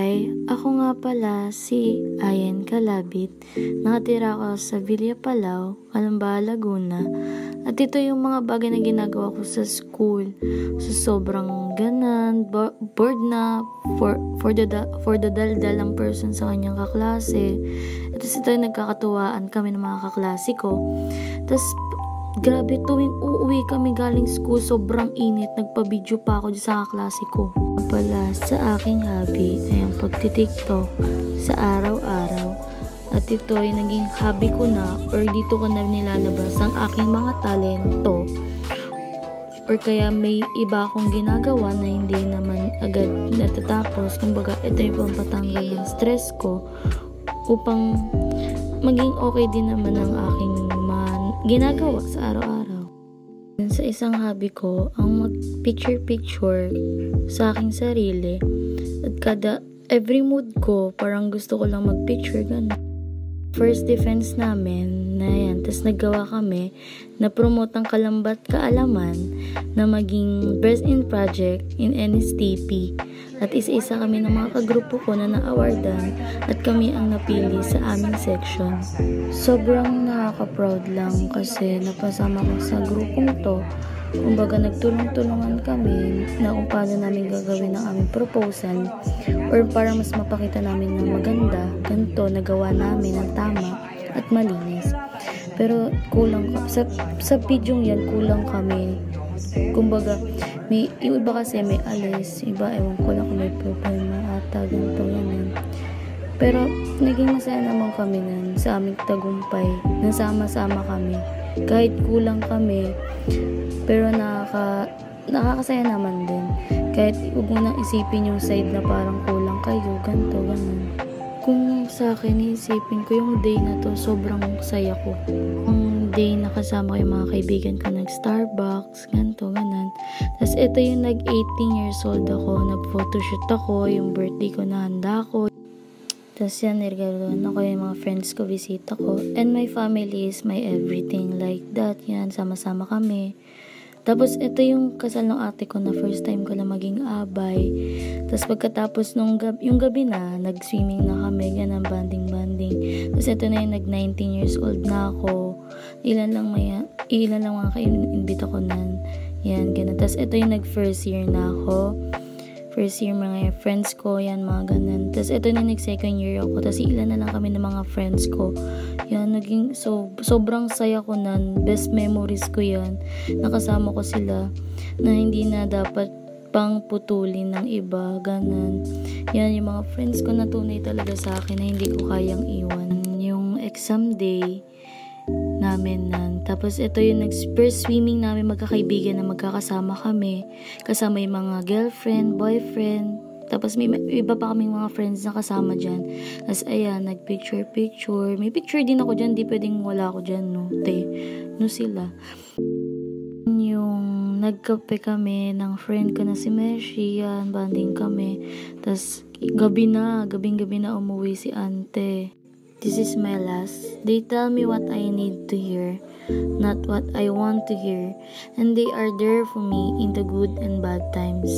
Hi, ako nga pala si Ayen Calabit. Nakatira ako sa Villa Palau, Calamba, Laguna. At ito yung mga bagay na ginagawa ko sa school. So, sobrang ganan, bored na, for the daldalang person sa kanyang kaklase. At ito yung nagkakatuwaan kami ng mga kaklase ko. Tapos, grabe, tuwing uuwi kami galing school, sobrang init. Nagpa-video pa ako sa kaklase ko. Pala sa aking hobby ay ang pagtitiktok sa araw-araw. At ito ay naging hobby ko na, or dito ko na nilalabas ang aking mga talento. Or kaya may iba akong ginagawa na hindi naman agad natatapos. Kumbaga, ito yung pampatanggal ng stress ko upang maging okay din naman ang aking ginagawa sa araw-araw. Sa isang hobby ko, ang mag-picture-picture sa aking sarili. At every mood ko, parang gusto ko lang mag-picture, ganun. First defense namin, na yan. Tapos naggawa kami na promote ang Kalamba't Kaalaman na maging best in project in NSTP. At isa-isa kami ng mga kagrupo ko na na-awardan at kami ang napili sa aming section. Sobrang nakaka-proud lang kasi napasama ko sa grupong to. Kumbaga nagtulong-tulungan kami na kung paano namin gagawin ang aming proposal or para mas mapakita namin na maganda, ganito, nagawa namin ng tama at malinis. Pero kulang sa video yan, kulang kami. Kumbaga, yung iba kasi may alis, iba ewan ko lang kung may problema ata, ganito, yan. Pero naging masaya naman kami nun sa aming tagumpay, nasama-sama kami. Kahit kulang kami, pero nakakasaya naman din. Kahit huwag mo nang isipin yung side na parang kulang kayo, ganito, ganun. Kung sa akin, isipin ko yung day na to, sobrang saya ko. Yung day na kasama ko yung mga kaibigan ko nag-Starbucks, ganito, ganun. Tapos ito yung nag-18 years old ako, nag-photoshoot ako, yung birthday ko na handa ko. Tapos yan, nirgaluan ako yung mga friends ko, bisita ko. And my family is my everything, like that, yan, sama-sama kami. Tapos, ito yung kasal ng ate ko na first time ko na maging abay. Tapos, pagkatapos yung gabi na, nag-swimming na kami, ganun, banding. Tapos, ito na yung nag-19 years old na ako. Ilan lang mga ka-invite ako nan. Yan, ganun. Tapos, ito yung nag-first year na ako. First year, mga friends ko, yan, mga ganun. Tapos, ito na nag-second year ako. Tapos, ilan na lang kami ng mga friends ko. Yan, naging, sobrang saya ko nan. Best memories ko yan. Nakasama ko sila na hindi na dapat pang putulin ng iba, ganun. Yan, yung mga friends ko na tunay talaga sa akin na hindi ko kayang iwan. Yung exam day namin nan. Tapos ito yung first swimming namin magkakaibigan na magkakasama kami. Kasama yung mga girlfriend, boyfriend. Tapos may iba pa kaming mga friends na kasama dyan. Tapos ayan, nag-picture. May picture din ako dyan, di pwedeng wala ako dyan, no? No sila. Yung nagkape kami ng friend ko na si Meshi, yan, banding kami. Tapos gabing na umuwi si ante. This is my last. They tell me what I need to hear, not what I want to hear. And they are there for me in the good and bad times.